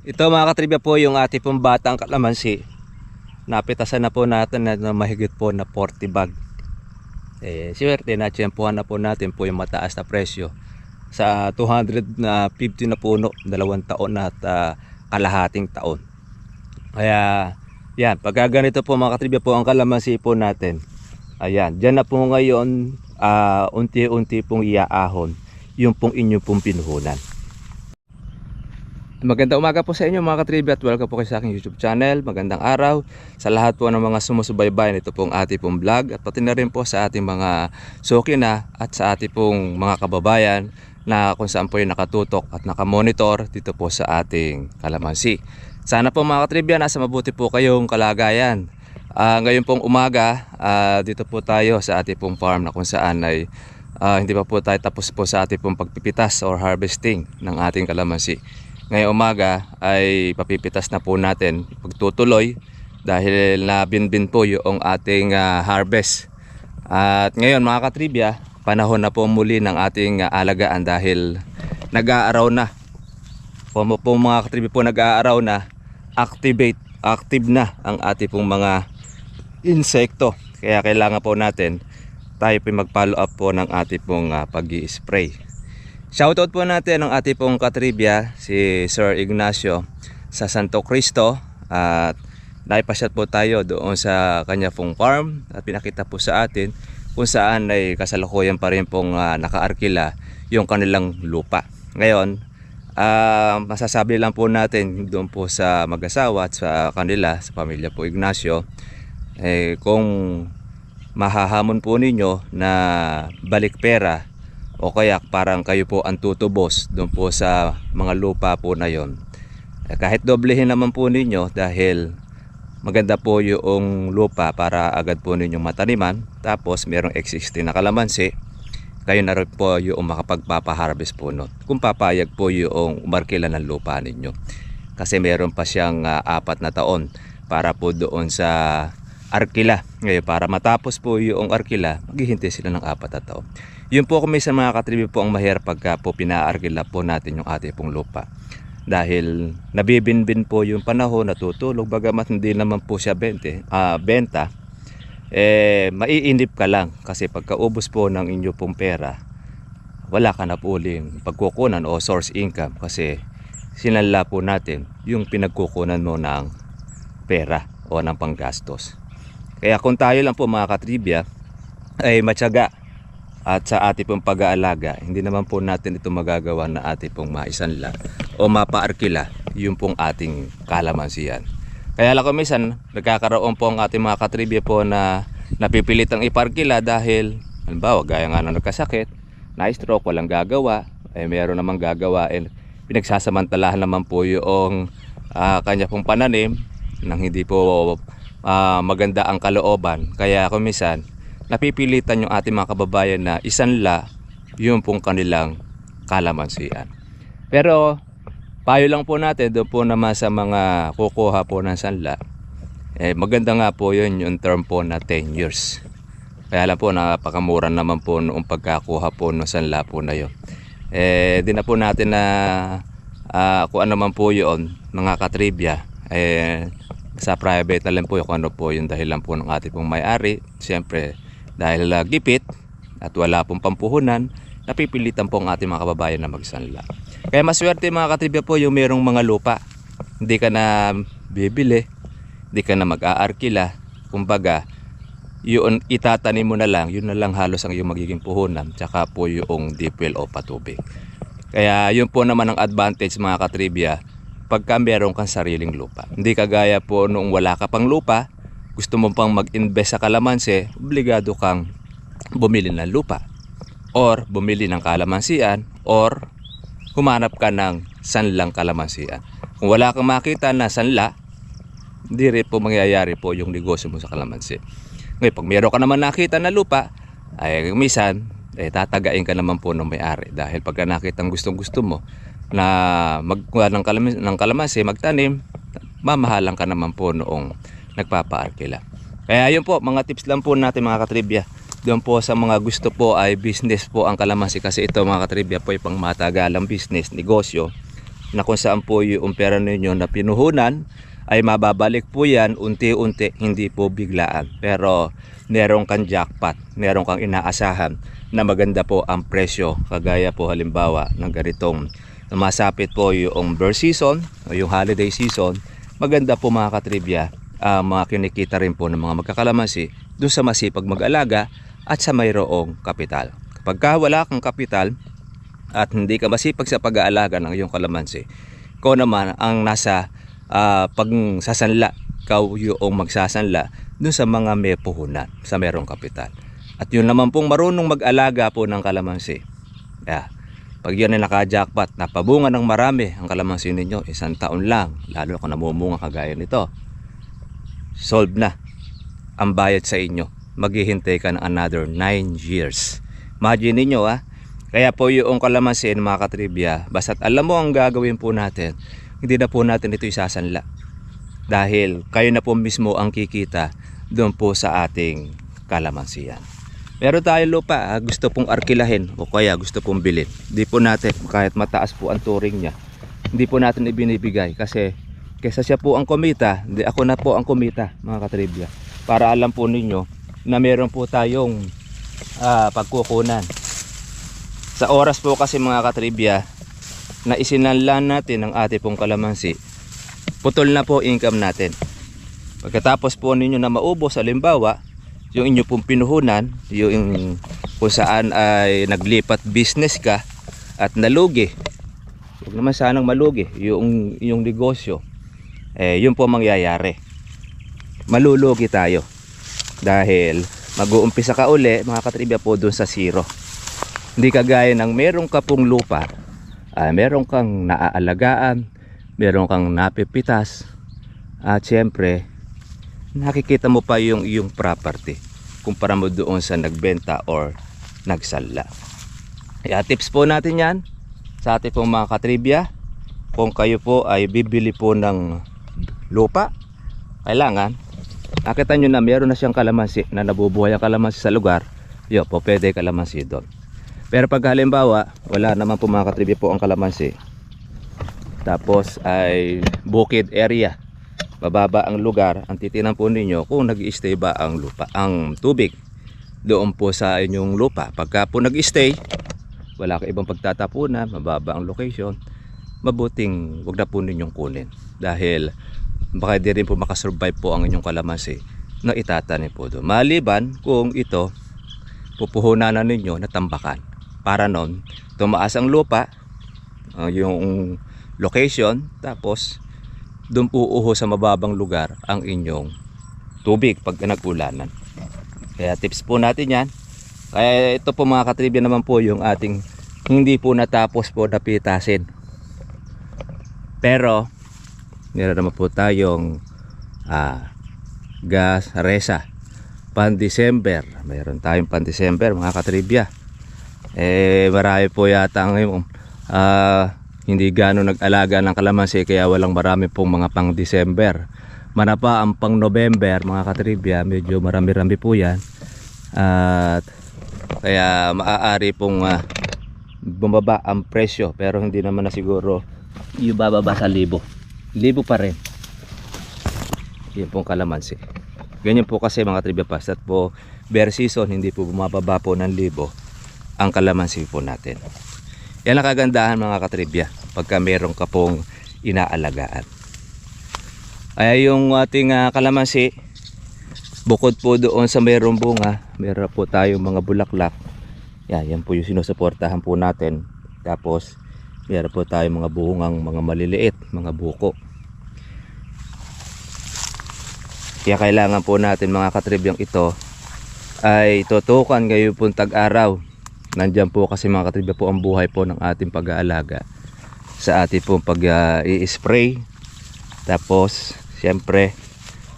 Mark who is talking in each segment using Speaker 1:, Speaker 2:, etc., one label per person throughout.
Speaker 1: Ito mga katribya po yung ating pong batang kalamansi. Napitasan na po natin na mahigit po na 40 bag. Swerte na tiyempohan na po natin po yung mataas na presyo. Sa 250 na puno, 2 taon at kalahating taon. Kaya yan, pagka ganito po mga katribya po ang kalamansi po natin. Ayan, dyan na po ngayon unti-unti pong iaahon yung pong inyo pong pinuhunan. Magandang umaga po sa inyo mga katribya at welcome po kayo sa aking YouTube channel. Magandang araw sa lahat po ng mga sumusubaybay nito pong ating pong vlog at pati na rin po sa ating mga suki na at sa ating pong mga kababayan na kung saan po yung nakatutok at nakamonitor dito po sa ating kalamansi. Sana po mga katribya nasa mabuti po kayong kalagayan. Ngayon pong umaga dito po tayo sa ating pong farm na kung saan ay hindi pa po tayo tapos po sa ating pong pagpipitas or harvesting ng ating kalamansi. Ngayong umaga ay papipitas na po natin, pagtutuloy dahil nabinbin po yung ating harvest. At ngayon mga katribya, panahon na po muli ng ating alagaan dahil nag-aaraw na. Po mga katribya po nag-aaraw na, active na ang ating pong mga insekto. Kaya kailangan po natin tayo po mag-follow up po ng ating pong pag-i-spray. Shoutout po natin ang ating pong katribya, si Sir Ignacio sa Santo Cristo. At naipasyat po tayo doon sa kanya pong farm at pinakita po sa atin kung saan ay kasalukuyan pa rin pong nakaarkila yung kanilang lupa. Ngayon, masasabi lang po natin doon po sa mag-asawa at sa kanila, sa pamilya po Ignacio, kung mahahamon po ninyo na balik pera o kaya parang kayo po ang tutubos doon po sa mga lupa po na yon. Kahit doblehin naman po ninyo dahil maganda po yung lupa para agad po ninyong mataniman. Tapos merong existing na kalamansi, kayo na rin po yung makapagpapaharvest po nun. Kung papayag po yung umarkila ng lupa ninyo. Kasi meron pa siyang 4 na taon para po doon sa arkila. Ngayon para matapos po yung arkila, maghihintay sila ng 4 na taon. Yun po kung minsan mga katribya po ang mahirap pagka po pinaarkila po natin yung ating pong lupa. Dahil nabibinbin po yung panahon, natutulog, bagamat hindi naman po siya benta, maiinip ka lang kasi pagkaubos po ng inyo pong pera, wala ka na po uling pagkukunan o source income kasi sinala po natin yung pinagkukunan mo ng pera o ng panggastos. Kaya kung tayo lang po mga katribya ay matyaga at sa ating pong pag-aalaga, hindi naman po natin ito magagawa na ating pong maisanla o mapaarkila yung pong ating kalamansiyan. Kaya lang kung minsan nagkakaroon po ang ating mga katribya po na napipilitang iparkila dahil halimbawa gaya nga na nagkasakit, na-stroke, walang gagawa, meron namang gagawa, pinagsasamantalahan naman po yung kanya pong pananim nang hindi po maganda ang kalooban. Kaya kung minsan napipilitan yung ating mga kababayan na isanla yung pong kanilang kalamansian. Pero payo lang po natin doon po naman sa mga kukuha po ng sanla, maganda nga po yun yung term po na 10 years. Kaya lang po napakamura naman po noong pagkakuha po ng sanla po na yun. Di na po natin na kung ano man po yun mga katribya, sa private na lang po kung ano po yung dahilan po ng ating pong may-ari. Siyempre dahil gipit at wala pong pampuhunan, napipilitan po ang ating mga kababayan na magsanla. Kaya maswerte mga katribya po yung merong mga lupa. Hindi ka na bibili, hindi ka na mag-aarkila. Kumbaga, yun itatanim mo na lang, yun na lang halos ang iyong magiging puhunan, tsaka po yung deep well o patubig. Kaya yun po naman ang advantage mga katribya pagka meron kang sariling lupa. Hindi kagaya po nung wala ka pang lupa, gusto mo pang mag-invest sa kalamansi, obligado kang bumili ng lupa or bumili ng kalamansian or humanap ka ng sanlang kalamansian. Kung wala kang makita na sanla, hindi rin po mangyayari po yung negosyo mo sa kalamansi. Ngayon, pag meron ka naman nakita na lupa, ay minsan, tatagain ka naman po ng may-ari. Dahil pagka nakita ang gustong-gusto mo na magkuha ng kalamansi, magtanim, mamahalan ka naman po noong nagpapaarkila. Kaya yun po, mga tips lang po natin mga katribya. Doon po sa mga gusto po ay business po ang kalamansi kasi ito mga katribya po ay pang matagalang business, negosyo. na kung saan po yung pera ninyo na pinuhunan ay mababalik po yan unti-unti, hindi po biglaan. Pero meron kang jackpot, meron kang inaasahan na maganda po ang presyo, kagaya po halimbawa ng ganitong masapit po yung birth season o yung holiday season. Maganda po mga katribya, mga kinikita rin po ng mga magkakalamansi doon sa masipag mag-alaga at sa mayroong kapital. Kapag wala kang kapital at hindi ka masipag sa pag-aalaga ng iyong kalamansi, ikaw naman ang nasa pagsasanla, ikaw yung magsasanla dun sa mga may puhunan, sa merong kapital. At yun naman pong marunong mag-alaga po ng kalamansi, pag yun ay naka-jackpot, napabunga ng marami ang kalamansi ninyo, isang taon lang, lalo kung namumunga kagaya nito, solve na ang bayad sa inyo. Maghihintay ka ng another 9 years. Imagine ninyo kaya po yung kalamansi mga katribya, basta't alam mo ang gagawin po natin, hindi na po natin ito isasanla. Dahil kayo na po mismo ang kikita doon po sa ating kalamansiyan. Meron tayong lupa, gusto pong arkilahin o kaya gusto pong bilhin. Hindi po natin, kahit mataas po ang turing niya, hindi po natin ibinibigay kasi kesa siya po ang kumita, hindi ako na po ang kumita mga katribya. Para alam po ninyo na meron po tayong pagkukunan. Sa oras po kasi mga katribya na isinanlan natin ang ating pong kalamansi, putol na po income natin. Pagkatapos po ninyo na maubos, halimbawa yung inyo pong pinuhunan, yung kung saan ay naglipat business ka at nalugi, huwag naman sanang malugi yung negosyo, yun po mangyayari, malulugi tayo dahil mag-uumpisa ka uli mga katribya po dun sa zero. Hindi kagaya ng meron ka pong lupa, meron kang naaalagaan, meron kang napipitas, at syempre nakikita mo pa yung iyong property kumpara mo doon sa nagbenta or nagsanla. Kaya tips po natin yan sa ating pong mga katribya. Kung kayo po ay bibili po ng lupa, kailangan nakita nyo na meron na siyang kalamansi, na nabubuhay ang kalamansi sa lugar, yun po pwede kalamansi doon. Pero pag halimbawa wala naman po mga katribya po ang kalamansi, tapos ay bukid area, bababa ang lugar, ang titinan po ninyo kung nag-i-stay ba ang lupa, ang tubig doon po sa inyong lupa. Pagka po nag-i-stay, wala ka ibang pagtatapunan, mababa ang location, mabuting wag na po ninyong kunin dahil baka di rin po makasurvive po ang inyong kalamansi na itatanim po doon. Maliban kung ito pupuhunan na ninyo na tambakan, para noon tumaas ang lupa, yung location, tapos doon po uho sa mababang lugar ang inyong tubig pag nag-ulanan. Kaya tips po natin yan. Kaya ito po mga katribya naman po yung ating hindi po natapos po napitasin. Pero meron naman po tayong gas resa pan December. Meron tayong pan December mga katribya. Marami po yata ngayon hindi gano'n nag-alaga ng kalamansi, kaya walang marami pong mga pang December. Manapa ang pang November mga katribya, medyo marami-rami po yan. At kaya maaari pong bumaba ang presyo, pero hindi naman na siguro yung bababa sa libo pa rin yun pong kalamansi. Ganyan po kasi mga trivia, pasat po bear season, hindi po bumababa po ng libo ang kalamansi po natin. Yan ang kagandahan mga katribya pagka meron ka pong inaalagaan. Ay yung ating kalamansi, bukod po doon sa merong bunga, meron po tayong mga bulaklak. Yan po yung sinusuportahan po natin. Tapos meron po tayong mga bungang mga maliliit, mga buko. Kaya kailangan po natin mga katribyang ito ay tutukan ngayon po tag-araw. Nandyan po kasi mga katribya po ang buhay po ng ating pag-aalaga sa ating pong pag-i-spray. Tapos siyempre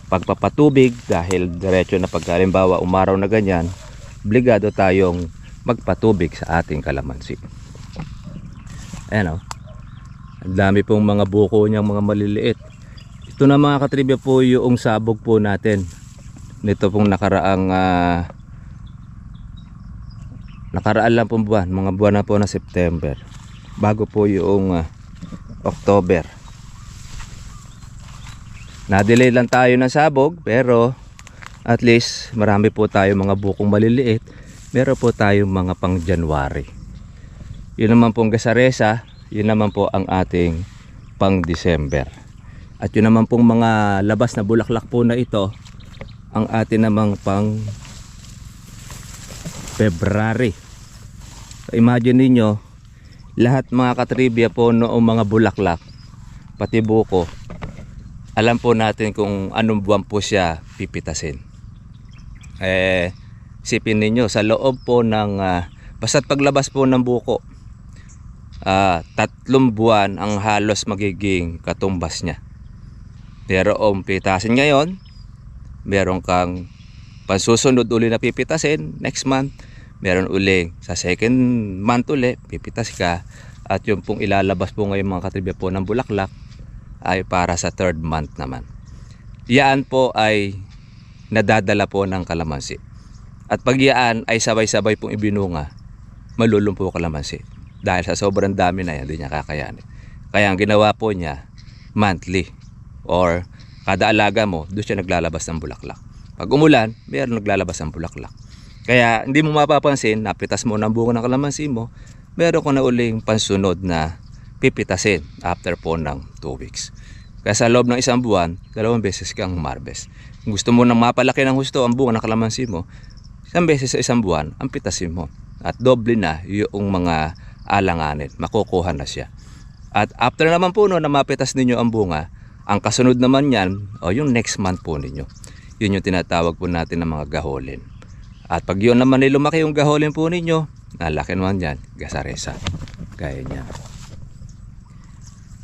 Speaker 1: pagpapatubig, dahil diretso na pag halimbawa umaraw na ganyan, obligado tayong magpatubig sa ating kalamansi. Ayan ang dami pong mga buko niyang mga maliliit. Ito na mga katribya po yung sabog po natin nito pong nakaraang nakaraan lang pong buwan, mga buwan na po na September, bago po yung October. Na-delay lang tayo ng sabog, pero at least marami po tayo mga bukong maliliit. Meron po tayo mga pang January. Yun naman pong gasaresa, yun naman po ang ating pang December. At yun naman pong mga labas na bulaklak po na ito, ang atin namang pang February. So imagine niyo, lahat mga katribya po noong mga bulaklak, pati buko, alam po natin kung anong buwan po siya pipitasin. Sipin ninyo, sa loob po ng basta't paglabas po ng buko, 3 buwan ang halos magiging katumbas niya. Pero pitasin ngayon, meron kang pansusunod uli na pipitasin next month, meron uli sa second month uli pipitas ka, at yung pong ilalabas po ngayon mga katribya po ng bulaklak ay para sa third month naman. Yan po ay nadadala po ng kalamansi. At pag yan ay sabay-sabay pong ibinunga, malulumpo kalamansi. Dahil sa sobrang dami na yan, hindi niya kakayanin. Kaya ang ginawa po niya, monthly or kada alaga mo, doon siya naglalabas ng bulaklak. Pag umulan, mayroon naglalabas ng bulaklak. Kaya hindi mo mapapansin, napitas mo ng bunga ng kalamansi mo, meron ko na uling pansunod na pipitasin after po ng 2 weeks. Kaya sa loob ng 1 buwan, 2 beses kang harvest. Kung gusto mo nang mapalaki ng husto ang bunga ng kalamansi mo, 1 beses sa 1 buwan ang pitasin mo. At doble na yung mga alanganin, makukuha na siya. At after naman po na mapitas ninyo ang bunga, ang kasunod naman yan, yung next month po ninyo. Yun yung tinatawag po natin ng mga gaholin. At pag yun naman ay lumaki yung gaholin po ninyo, nalaki naman yan, gasaresa. Gaya niya.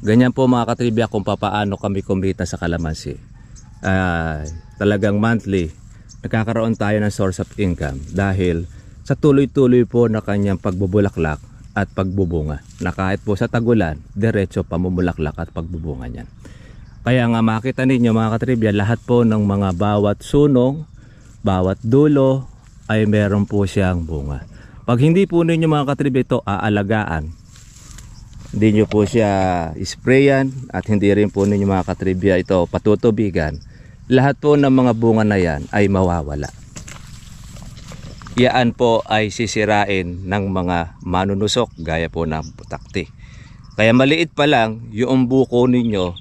Speaker 1: Ganyan po mga katribya kung paano kami kumita sa kalamansi. Talagang monthly, nagkakaroon tayo ng source of income dahil sa tuloy-tuloy po na kanyang pagbubulaklak at pagbubunga. Na kahit po sa tagulan, diretso pamumulaklak at pagbubunga niyan. Kaya nga makita ninyo mga katribya, lahat po ng mga bawat sunong, bawat dulo ay meron po siyang bunga. Pag hindi po ninyo mga katribya ito aalagaan, hindi nyo po siya sprayan at hindi rin po ninyo mga katribya ito patutubigan, lahat po ng mga bunga na yan ay mawawala. Yan po ay sisirain ng mga manunusok gaya po ng putakti. Kaya maliit pa lang yung buko ninyo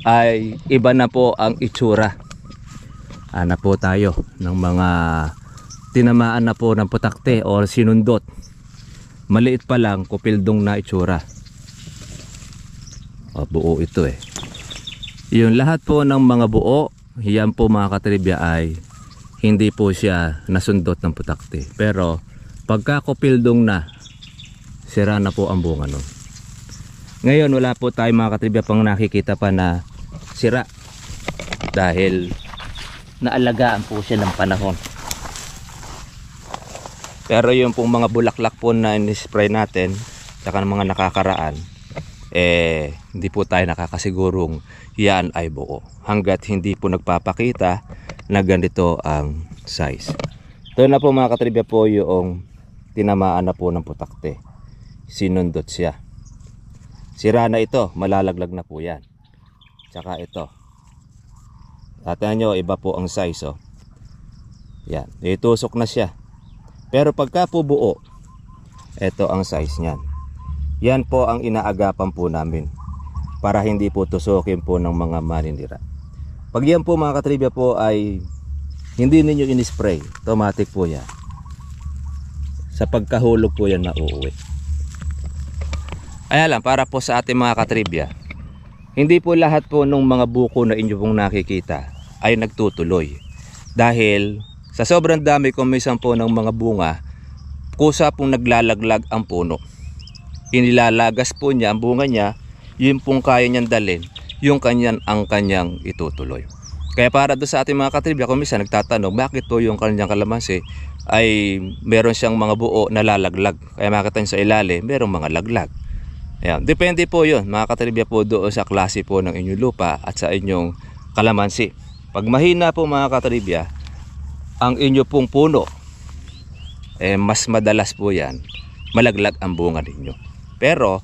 Speaker 1: ay iba na po ang itsura. Hanap po tayo ng mga tinamaan na po ng putakti o sinundot. Maliit pa lang, kupildong na itsura. Buo ito eh. Yung lahat po ng mga buo, yan po mga katribya ay hindi po siya nasundot ng putakti. Pero pagka kupildong na, sira na po ang bunga nun. Ngayon wala po tayo mga katribya pang nakikita pa na sira. Dahil naalagaan po siya ng panahon. Pero yung pong mga bulaklak po na in-spray natin, saka ng mga nakakaraan, hindi po tayo nakakasigurong yan ay buo hanggat hindi po nagpapakita na ganito ang size. Ito na po mga katribya po yung tinamaan na po ng putakte, sinundot siya, sira na ito, malalaglag na po yan. Tsaka ito, tingnan nyo, iba po ang size yan, itusok na siya. Pero pagka po buo, ito ang size niyan. Yan po ang inaagapan po namin para hindi po tusukin po ng mga maninira. Pag yan po mga katribya po ay hindi ninyo in-spray, automatic po yan. Sa pagkahulog po yan mauuwi. Kaya lang, para po sa ating mga katribya, hindi po lahat po ng mga buko na inyo pong nakikita ay nagtutuloy. Dahil sa sobrang dami kumisan po ng mga bunga, kusa pong naglalaglag ang puno. Inilalagas po niya ang bunga niya, yun pong kaya niyang dalhin, yung ang kanyang itutuloy. Kaya para doon sa ating mga katribya, kung minsan nagtatanong bakit po yung kanyang kalamansi ay meron siyang mga buo na lalaglag. Kaya makita niyo sa ilalim, merong mga laglag. Ayan. Depende po yun mga katribya po doon sa klase po ng inyong lupa at sa inyong kalamansi. Pag mahina po mga katribya, ang inyo pong puno, mas madalas po yan, malaglag ang bunga ninyo. Pero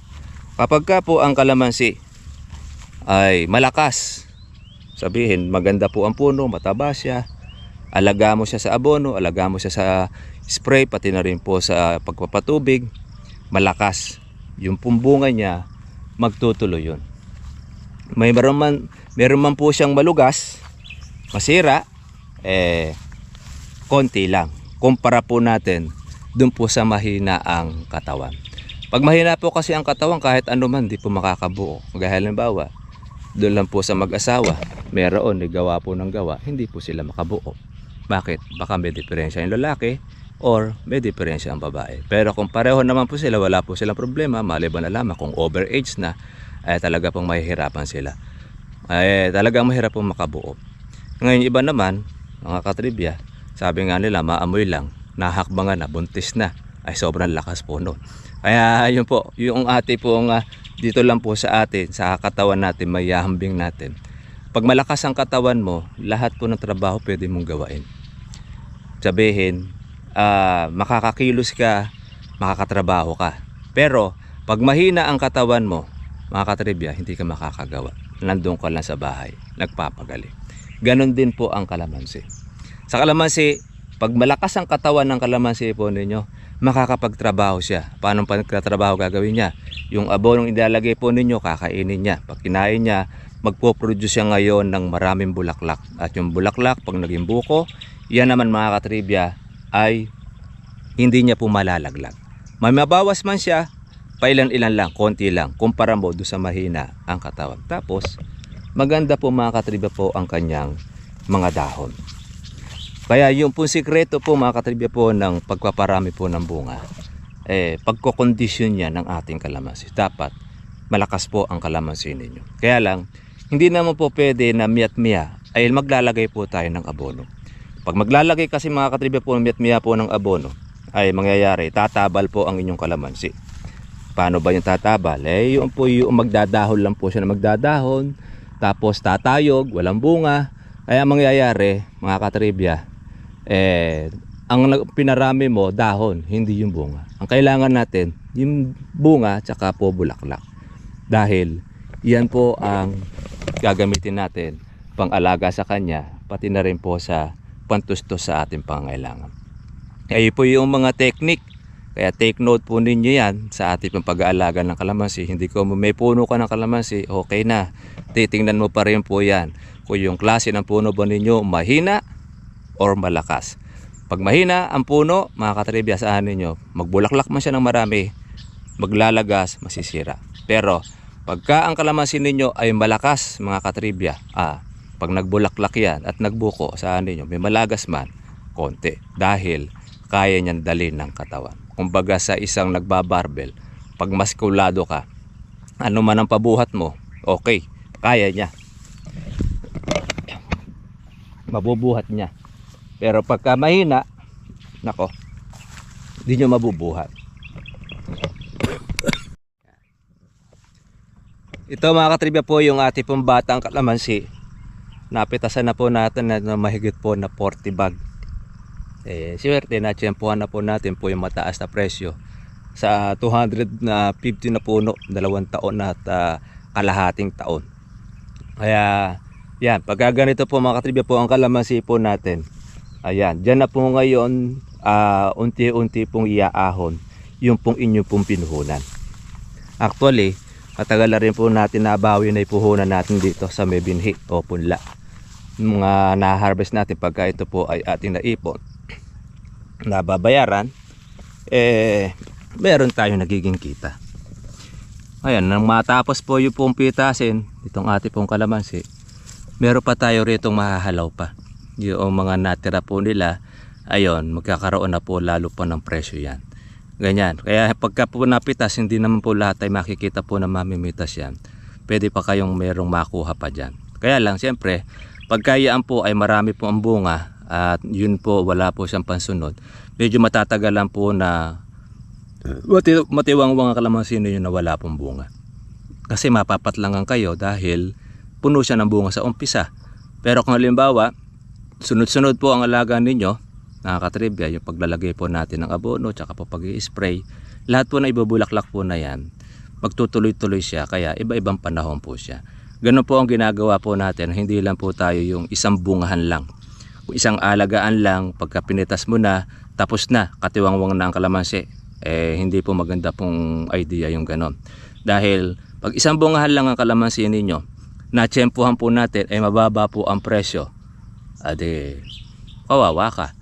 Speaker 1: kapag ka po ang kalamansi ay malakas. Sabihin, maganda po ang puno, mataba siya. Alaga mo siya sa abono, alaga mo siya sa spray, pati na rin po sa pagpapatubig. Malakas. Yung pumbunga niya, magtutuloy yun. Meron man po siyang malugas, masira, konti lang. Kumpara po natin dun po sa mahina ang katawan. Pag mahina po kasi ang katawan, kahit ano man, di po makakabuo. Kagaya halimbawa, doon lang po sa mag-asawa, meron, gawa po ng gawa, hindi po sila makabuo. Bakit? Baka may diferensya yung lalaki or may diferensya ang babae. Pero kung pareho naman po sila, wala po silang problema, maliban na lamang kung overage na, ay talaga pong mahihirapan sila. Ay talagang mahirap pong makabuo. Ngayon iba naman, mga katribya, sabi nga nila, maamoy lang, nahakbangan na, buntis na, ay sobrang lakas po nun. Kaya yun po, yung ate pong dito lang po sa atin, sa katawan natin, may hambing natin. Pag malakas ang katawan mo, lahat po ng trabaho pwede mong gawain. Sabihin, makakakilos ka, makakatrabaho ka. Pero pag mahina ang katawan mo, mga katribya, hindi ka makakagawa. Nandun ka lang sa bahay, nagpapagali. Ganon din po ang kalamansi. Sa kalamansi, pag malakas ang katawan ng kalamansi po ninyo, makakapagtrabaho siya. Paano pagtrabaho gagawin niya? Yung abonong ilalagay po ninyo, kakainin niya. Pag kinain niya, magpo-produce siya ngayon ng maraming bulaklak. At yung bulaklak, pag naging buko, yan naman mga katribya, ay hindi niya po malalaglag. May mabawas man siya, pailan-ilan lang, konti lang, kumpara mo doon sa mahina ang katawan. Tapos, maganda po mga katribya po ang kanyang mga dahon. Kaya yung po sikreto po mga katribya po ng pagpaparami po ng bunga, pagkokondisyon niya ng ating kalamansi. Dapat malakas po ang kalamansi ninyo. Kaya lang, hindi naman po pwede na miyat-miya ay maglalagay po tayo ng abono. Pag maglalagay kasi mga katribya po miyat-miya po ng abono, ay mangyayari, tatabal po ang inyong kalamansi. Paano ba yung tatabal? Yung po yung magdadahon lang po siya na magdadahon, tapos tatayog, walang bunga. Kaya mangyayari mga katribya, ang pinarami mo dahon, hindi yung bunga. Ang kailangan natin yung bunga tsaka po bulaklak, dahil yan po ang gagamitin natin pang alaga sa kanya, pati na rin po sa pantustos sa ating pangangailangan. Kaya po yung mga technique, kaya take note po ninyo yan sa ating pag-aalaga ng kalamansi. Hindi ko may puno ka ng kalamansi, okay na, titingnan mo pa rin po yan kung yung klase ng puno ba ninyo mahina or malakas. Pag mahina ang puno, mga katribya, saan ninyo, magbulaklak man siya ng marami, maglalagas, masisira. Pero pagka ang kalamansi ninyo ay malakas mga katribya, pag nagbulaklak yan at nagbuko, saan ninyo, may malagas man, konti. Dahil kaya niyan dalhin ng katawan. Kumbaga sa isang nagbabarbel, pag maskulado ka, ano man ang pabuhat mo, okay, kaya niya. Mabubuhat niya. Pero pagka mahina, nako, hindi nyo mabubuhat. Ito mga katribya po yung ating pong batang kalamansi. Napitasan na po natin na mahigit po na 40 bag. Swerte na tiyempohan na po natin po yung mataas na presyo sa 250 na puno, 2 taon at kalahating taon. Kaya yan, pagka ganito po mga katribya po ang kalamansi po natin, ayan, dyan na po ngayon unti-unti pong iaahon yung pong inyo pong pinuhunan. Actually, matagal na rin po natin nabawi na ipuhunan natin dito sa may binhi o punla. Mga na-harvest natin pagka ito po ay ating naipon, nababayaran, meron tayong nagiging kita. Ayan, nang matapos po yung pong pitasin itong ating pong kalamansi, meron pa tayo rito mahahalaw pa. Yung mga natira po nila, ayun, magkakaroon na po lalo pa ng presyo yan. Ganyan. Kaya pagka po napitas, hindi naman po lahat ay makikita po na mamimitas yan. Pwede pa kayong merong makuha pa dyan. Kaya lang, siyempre, pagka yan po ay marami po ang bunga at yun po wala po siyang pansunod, medyo matatagalan po na matiwang-wang ang kalamansi ninyo na wala pong bunga. Kasi mapapatlangan kayo dahil puno siya ng bunga sa umpisa. Pero kung halimbawa, sunod-sunod po ang alaga ninyo, nakakatribya, yung paglalagay po natin ng abono, tsaka po pag-i-spray, lahat po na ibubulaklak po na yan, magtutuloy-tuloy siya, kaya iba-ibang panahon po siya. Ganun po ang ginagawa po natin. Hindi lang po tayo yung isang bungahan lang. Isang alagaan lang, pagka pinitas mo na, tapos na, katiwangwang na ang kalamansi. Hindi po maganda pong idea yung ganon. Dahil pag isang bungahan lang ang kalamansi ninyo, natsyempohan po natin, mababa po ang presyo. Ade, kawawa ka.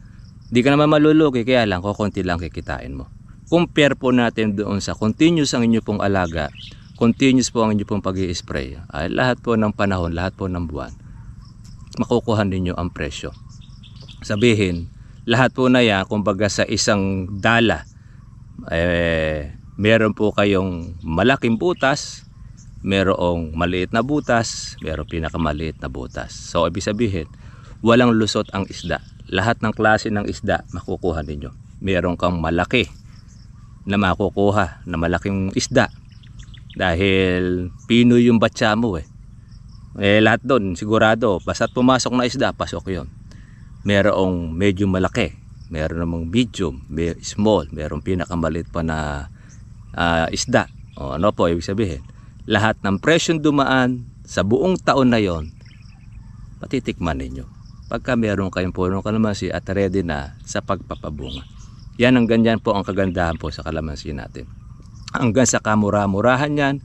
Speaker 1: Di ka naman malulugi, kaya lang kukunti lang kikitain mo. Compare po natin doon sa continuous ang inyo pong alaga, continuous po ang inyo pong pag-i-spray. Lahat po ng panahon, lahat po ng buwan, makukuha ninyo ang presyo. Sabihin, lahat po na yan, kumbaga sa isang dala, meron po kayong malaking butas, merong maliit na butas, merong pinakamaliit na butas. So, ibig sabihin, walang lusot ang isda. Lahat ng klase ng isda, makukuha ninyo. Meron kang malaki na makukuha na malaking isda. Dahil Pinoy yung batsa mo lahat doon, sigurado, basta't pumasok na isda, pasok yon. Merong medyo malaki, meron namang medium, small, merong pinakamaliit pa na isda. Ano po ibig sabihin? Lahat ng presyong dumaan sa buong taon na yon, patitikman ninyo. Pagka meron kayong punong kalamansi at ready na sa pagpapabunga. Yan ang ganyan po ang kagandahan po sa kalamansi natin. Hanggang sa kamura-murahan yan,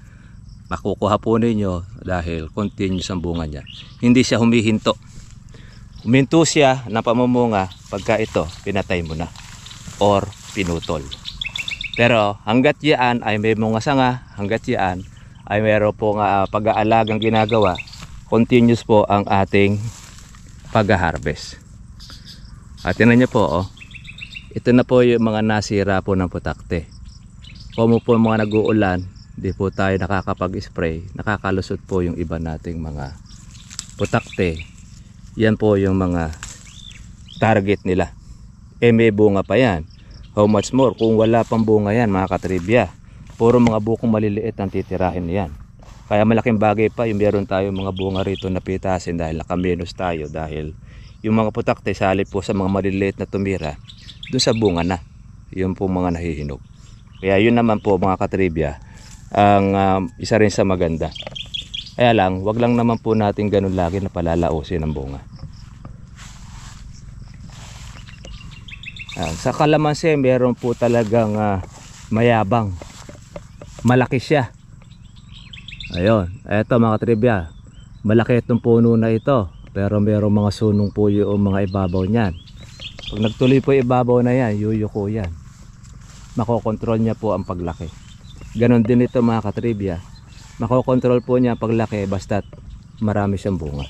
Speaker 1: makukuha po ninyo dahil continuous ang bunga niya. Hindi siya humihinto. Huminto siya ng pamumunga pagka ito pinatay mo na or pinutol. Pero hanggat yan ay may mga sanga, hanggat yan ay mayroon po nga pag-aalagang ginagawa, continuous po ang ating pag-harvest. At tinan niyo po, ito na po yung mga nasira po ng putakte. Kung po mga nag-uulan, di po tayo nakakapag-spray, nakakalusot po yung iba nating mga putakte. Yan po yung mga target nila. May bunga pa yan. How much more kung wala pang bunga yan, mga katribya. Puro mga bukong maliliit ang titirahin niyan. Kaya malaking bagay pa yung meron tayo mga bunga rito na pitasin dahil nakamenos tayo. Dahil yung mga putakte salip po sa mga maliliit na tumira, dun sa bunga na. Yun po mga nahihinog. Kaya yun naman po mga katribya, ang isa rin sa maganda. Kaya lang, wag lang naman po natin ganun lagi na palalausin ang bunga. Sa kalamansi, meron po talagang mayabang. Malaki siya. Ayun, eto mga trivia. Malaki itong puno na ito. Pero meron mga sunong po yung mga ibabaw niyan. Pag nagtuloy po ibabaw na yan, yuyuko yan. Makokontrol niya po ang paglaki. Ganon din ito mga katribya. Makokontrol po niya paglaki basta't marami siyang bunga.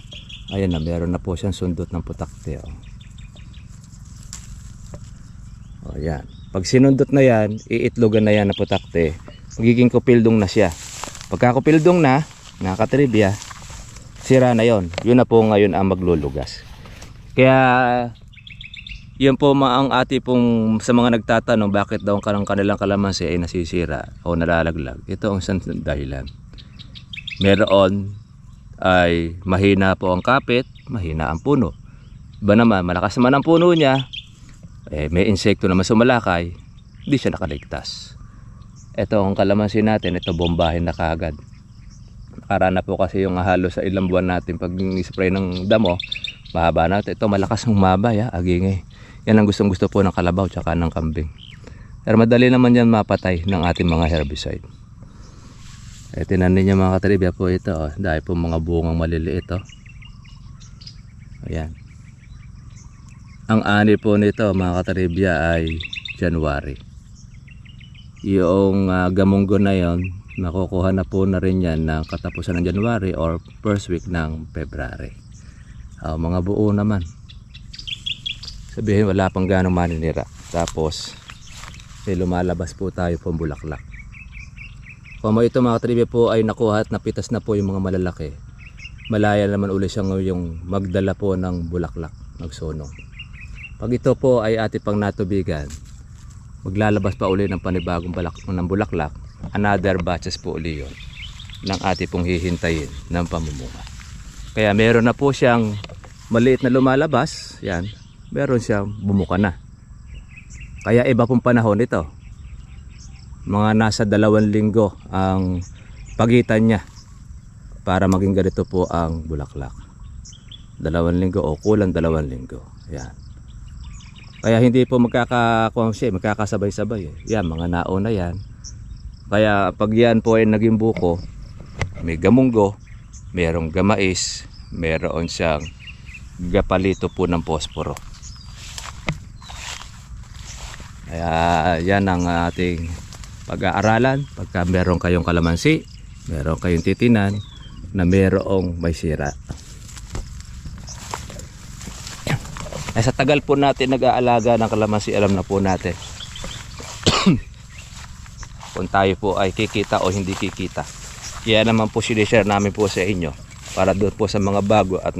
Speaker 1: Ayan na, meron na po siyang sundot ng putakte. Ayan. Pag sinundot na yan, iitlogan na yan na putakte. Magiging kupildong na siya. Pagka kupildong na, mga katribya, sira na yon. Yun na po ngayon ang maglulugas. Kaya yun po ang ati pong sa mga nagtatanong bakit daw ang kanilang kalamansi ay nasisira o nalalaglag. Ito ang isang dahilan. Meron ay mahina po ang kapit, mahina ang puno. Iba naman, malakas naman ang puno niya, may insekto naman sumalakay, hindi siya nakaligtas. Ito ang kalamansi natin, ito bombahin na kaagad. Nakarana po kasi yung halos sa ilang buwan natin pag spray ng damo, mahaba natin. Ito malakas ang mabay, agingay. Yan ang gustong gusto po ng kalabaw tsaka ng kambing. Pero madali naman yan mapatay ng ating mga herbicide. Tinan ninyo mga katribya po ito, dahil po mga bungang maliliit. Ayan. Ang ani po nito mga katribya ay January. Yung gamunggo na yon, nakukuha na po na rin yan ng katapusan ng January or first week ng February. Mga buo naman. Sabihin wala pang ganong maninira. Tapos may lumalabas po tayo pong bulaklak. Kung ito mga katribya po ay nakuha at napitas na po yung mga malalaki, malaya naman ulit siyang yung magdala po ng bulaklak, magsunong. Pag ito po ay ating pang natubigan, maglalabas pa uli ng panibagong bulaklak, another batches po uli yun ng ating pong hihintayin ng pamumunga. Kaya meron na po siyang maliit na lumalabas, yan, meron siyang bumuka na. Kaya iba pong panahon ito. Mga nasa 2 linggo ang pagitan niya para maging ganito po ang bulaklak. 2 linggo o kulang 2 linggo. Yan. Kaya hindi po magkakasabay-sabay eh. Yan, mga nauna yan. Kaya pag yan po ay naging buko, may gamunggo, merong gamais, meron siyang gapalito po ng posporo. Kaya yan ang ating pag-aaralan. Pagka meron kayong kalamansi, meron kayong titinan na merong may sira. Ay, sa tagal po natin nag-aalaga ng kalamansi, alam na po natin kung tayo po ay kikita o hindi kikita. Kaya naman po sinishare namin po sa inyo para doon po sa mga bago at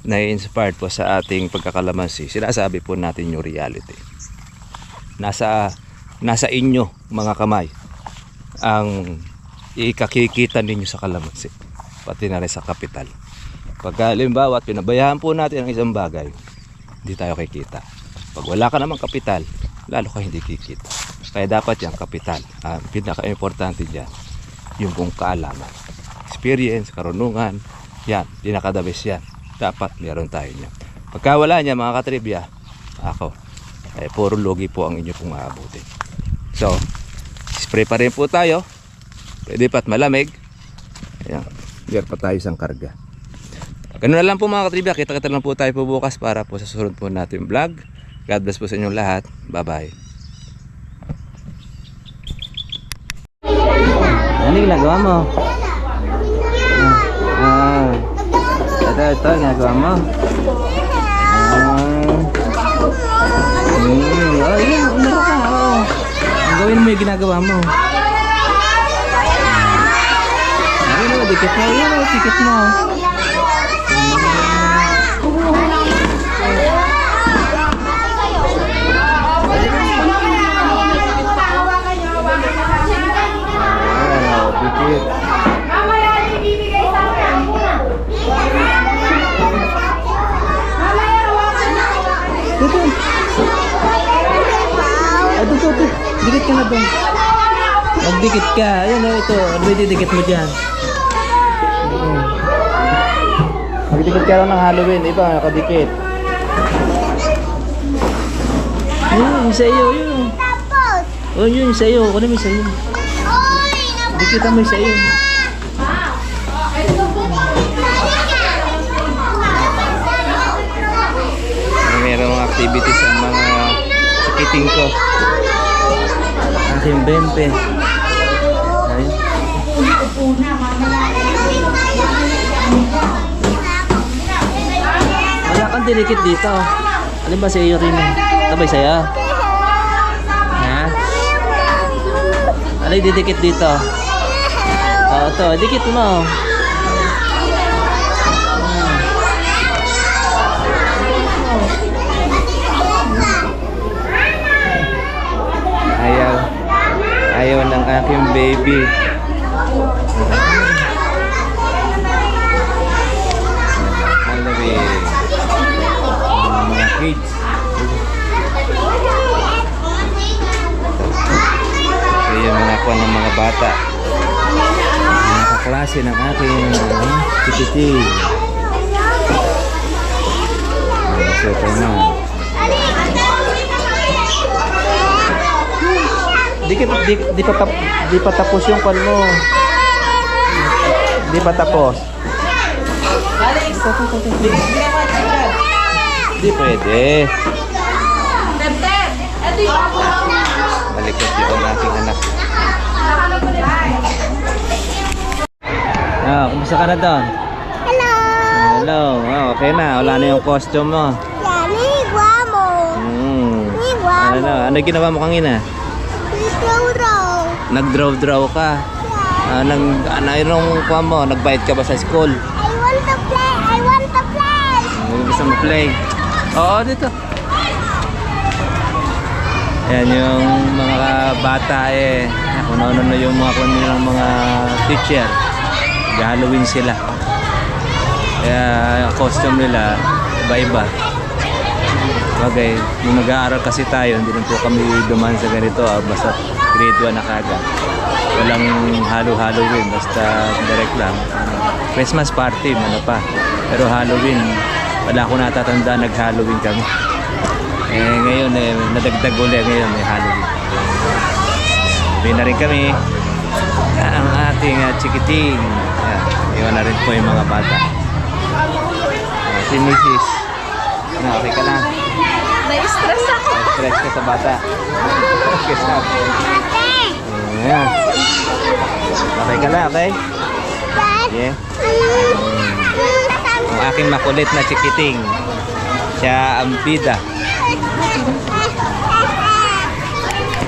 Speaker 1: na-inspired po sa ating pagkakalamansi. Sinasabi po natin yung reality. Nasa inyo mga kamay ang ikakikita ninyo sa kalamansi, pati na rin sa kapital. Pagka halimbawa pinabayaan po natin ang isang bagay, hindi tayo kikita. Pag wala ka namang kapital, lalo ka hindi kikita. Kaya dapat yung kapital, pinaka-importante dyan, yung kung kaalaman, experience, karunungan, yan, pinaka-the-best yan. Dapat meron tayo niya. Pagka wala niya mga katribya, ako, ay puro logi po ang inyo pong aabutin. So, spray pa rin po tayo. Pwede pa't malamig. Ayan, meron pa tayo isang karga. Ganun na lang po mga katribya. Kita-kita lang po tayo po bukas para po sa susunod po natin vlog. God bless po sa inyong lahat. Bye bye. Ano yung ginagawa mo? Ito yung ginagawa mo. Ayun, laro ka. Ang gawin mo yung ginagawa mo. Ayun o, dikit mo. Ayun o, dikit mo. Dikit.
Speaker 2: Mamaya ibibigay sa akin. Mamaya hawakan na.
Speaker 1: Dito. Dito. Dikit ka na doon. Magdikit ka. Ayan o, ito. Ano ba didikit mo dyan? Magdikit ka lang ng Halloween. Iba, nakadikit. Yun, sa iyo, yun. Oh, yun, sa iyo. Kunin mo sa iyo. Dikitan mo sa iyo. Merong activities ang mga sikiting ko. Aking bempe. Ayun. Wala kang dinikit dito. Alin ba sa iyo rin? Tabay sa'yo? Ha? Alin didikit dito? Oo, ito. Dikit mo. Ayaw ng aking baby. Halloween. Mga kids. Ito yung mga kuwan ng mga bata. Mga kaklase ng aking tititi. Ito na. Di pa tapos yung kwan mo. Di pa tapos. Di pwede. Malikot dito ang aking anak. Kumusta ka na doon?
Speaker 2: Hello.
Speaker 1: Hello. Okay na. Wala na yung costume mo.
Speaker 2: Yan, higwa mo. Higwa mo.
Speaker 1: Ano ginawa mo kanina? Nag-draw ka. Anong kuha mo? Nagbayad ka ba sa school?
Speaker 2: I want to play.
Speaker 1: Gusto mo play? Oo, dito. Yan yung mga bata eh. Kung ano na yung mga kanilang mga teacher. Halloween sila. Kaya yung costume nila iba-iba. Okay, nung nag-aaral kasi tayo, hindi rin po kami dumaan sa ganito. Basta grade 1 na kagad. Walang Halloween, basta direct lang. Christmas party, ano pa. Pero Halloween, wala ko natatanda nag-Halloween kami. Ngayon, nadagdag ulit ngayon, may Halloween. Uwi na rin kami. Ang ating chikiting. Ayan, iwan na rin po yung mga bata. Si Mrs. Okay ka lang.
Speaker 2: Na-stress ako.
Speaker 1: Stress ka sa bata. Okay, stop.
Speaker 2: Ate!
Speaker 1: Ayan. Okay ka lang, okay?
Speaker 2: Dad!
Speaker 1: Yeah. Ang aking makulit na chikiting. Siya ang bida.